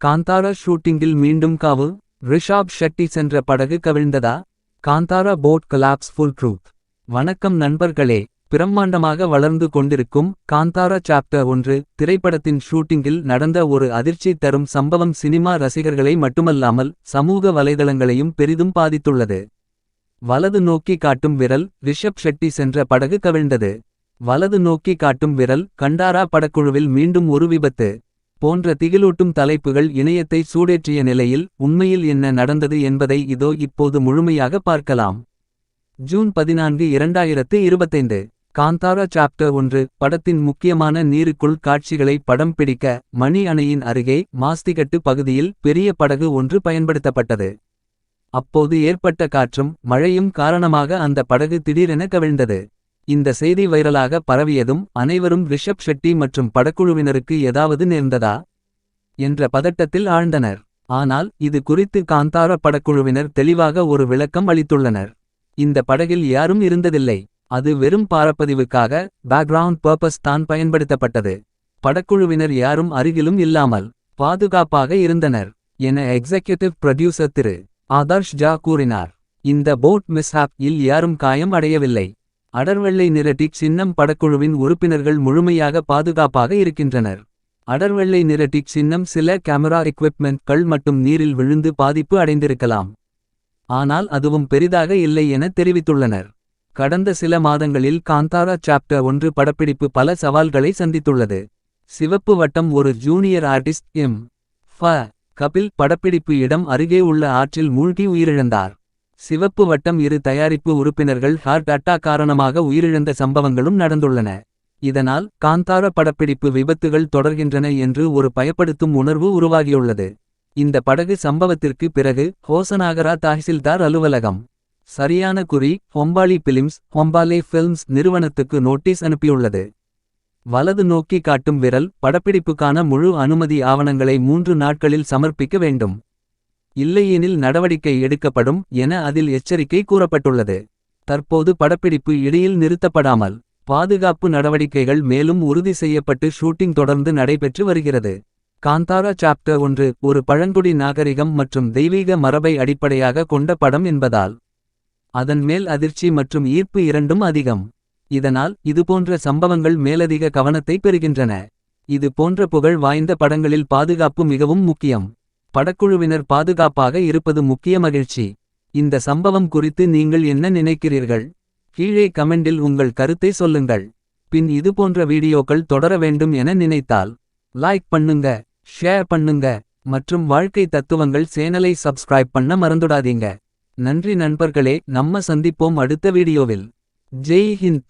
காந்தாரா ஷூட்டிங்கில் மீண்டும் காவு. ரிஷாப் ஷெட்டி சென்ற படகு கவிழ்ந்ததா. Kantara boat collapse full truth. வணக்கம் நண்பர்களே. பிரம்மாண்டமாக வளர்ந்து கொண்டிருக்கும் காந்தாரா சாப்டர் 1 திரைப்படத்தின் ஷூட்டிங்கில் நடந்த ஒரு அதிர்ச்சி தரும் சம்பவம் சினிமா ரசிகர்களை மட்டுமல்லாமல் சமூக வலைதளங்களையும் பெரிதும் பாதித்துள்ளது. வலது நோக்கி காட்டும் விரல். ரிஷப் ஷெட்டி சென்ற படகு கவிழ்ந்தது. வலது நோக்கி காட்டும் விரல். கண்டாரா படக்குழுவில் மீண்டும் ஒரு விபத்து போன்ற திகிலூட்டும் தலைப்புகள் இணையத்தை சூடேற்றிய நிலையில் உண்மையில் என்ன நடந்தது என்பதை இதோ இப்போது முழுமையாக பார்க்கலாம். ஜூன் 14, 2025. காந்தாரா சாப்டர் 1 படத்தின் முக்கியமான நீருக்குள் காட்சிகளை படம் பிடிக்க மணி அணையின் அருகே மாஸ்திகட்டு பகுதியில் பெரிய படகு ஒன்று பயன்படுத்தப்பட்டது. அப்போது ஏற்பட்ட காற்றும் மழையும் காரணமாக அந்த படகு திடீரென கவிழ்ந்தது. இந்த செய்தி வைரலாக பரவியதும் அனைவரும் ரிஷப் ஷெட்டி மற்றும் படக்குழுவினருக்கு ஏதாவது நேர்ந்ததா என்ற பதட்டத்தில் ஆழ்ந்தனர். ஆனால் இது குறித்து காந்தாரா படக்குழுவினர் தெளிவாக ஒரு விளக்கம் அளித்துள்ளனர். இந்த படகில் யாரும் இருந்ததில்லை. அது வெறும் பாரப்பதிவுக்காக பேக்ரவுண்ட் பர்பஸ் தான் பயன்படுத்தப்பட்டது. படக்குழுவினர் யாரும் அருகிலும் இல்லாமல் பாதுகாப்பாக இருந்தனர் என எக்ஸிகியூட்டிவ் ப்ரொடியூசர் திரு ஆதர்ஷ் ஜா கூறினார். இந்த போட் மிஸ்ஹாப் இல் யாரும் காயம் அடையவில்லை. அடர்வெள்ளை நிற டிக் சின்னம். படக்குழுவின் உறுப்பினர்கள் முழுமையாக பாதுகாப்பாக இருக்கின்றனர். அடர்வெள்ளை நிற டிக் சின்னம். சில கேமரா எக்விப்மெண்ட்கள் மட்டும் நீரில் விழுந்து பாதிப்பு அடைந்திருக்கலாம். ஆனால் அதுவும் பெரிதாக இல்லை என தெரிவித்துள்ளனர். கடந்த சில மாதங்களில் காந்தாரா சாப்டர் 1 படப்பிடிப்பு பல சவால்களை சந்தித்துள்ளது. சிவப்பு வட்டம். ஒரு ஜூனியர் ஆர்டிஸ்ட் எம்.ஃப. கபில் படப்பிடிப்பு இடம் அருகே உள்ள ஆற்றில் மூழ்கி உயிரிழந்தார். சிவப்பு வட்டம். இரு தயாரிப்பு உறுப்பினர்கள் ஹார்ட் அட்டாக் காரணமாக உயிரிழந்த சம்பவங்களும் நடந்துள்ளன. இதனால் காந்தாரா படப்பிடிப்பு விபத்துகள் தொடர்கின்றன என்று ஒரு பயப்படுத்தும் உணர்வு உருவாகியுள்ளது. இந்த படகு சம்பவத்திற்கு பிறகு ஹோசனாகரா தாஹ்சில்தார் அலுவலகம் சரியான குறி ஹொம்பாலி பிலிம்ஸ் ஹொம்பாலே ஃபில்ம்ஸ் நிறுவனத்துக்கு நோட்டீஸ் அனுப்பியுள்ளது. வலது நோக்கி காட்டும் விரல். படப்பிடிப்புக்கான முழு அனுமதி ஆவணங்களை 3 நாட்களில் சமர்ப்பிக்க வேண்டும். இல்லையெனில் நடவடிக்கை எடுக்கப்படும் என அதில் எச்சரிக்கை கூறப்பட்டுள்ளது. தற்போது படப்பிடிப்பு இடையில் நிறுத்தப்படாமல் பாதுகாப்பு நடவடிக்கைகள் மேலும் உறுதி செய்யப்பட்டு ஷூட்டிங் தொடர்ந்து நடைபெற்று வருகிறது. காந்தாரா சாப்டர் 1 ஒரு பழங்குடி நாகரிகம் மற்றும் தெய்வீக மரபை அடிப்படையாக கொண்ட படம் என்பதால் அதன் மேல் அதிர்ச்சி மற்றும் ஈர்ப்பு இரண்டும் அதிகம். இதனால் இதுபோன்ற சம்பவங்கள் மேலதிக கவனத்தை பெறுகின்றன. இது போன்ற புகழ் வாய்ந்த படங்களில் பாதுகாப்பு மிகவும் முக்கியம். படக்குழுவினர் பாதுகாப்பாக இருப்பது முக்கிய மகிழ்ச்சி. இந்த சம்பவம் குறித்து நீங்கள் என்ன நினைக்கிறீர்கள். கீழே கமெண்டில் உங்கள் கருத்தை சொல்லுங்கள். பின் இதுபோன்ற வீடியோக்கள் தொடர வேண்டும் என நினைத்தால் லைக் பண்ணுங்க, ஷேர் பண்ணுங்க மற்றும் வாழ்க்கை தத்துவங்கள் சேனலை சப்ஸ்கிரைப் பண்ண மறந்துடாதீங்க. நன்றி நண்பர்களே. நம்ம சந்திப்போம் அடுத்த வீடியோவில். ஜெய் ஹிந்த்.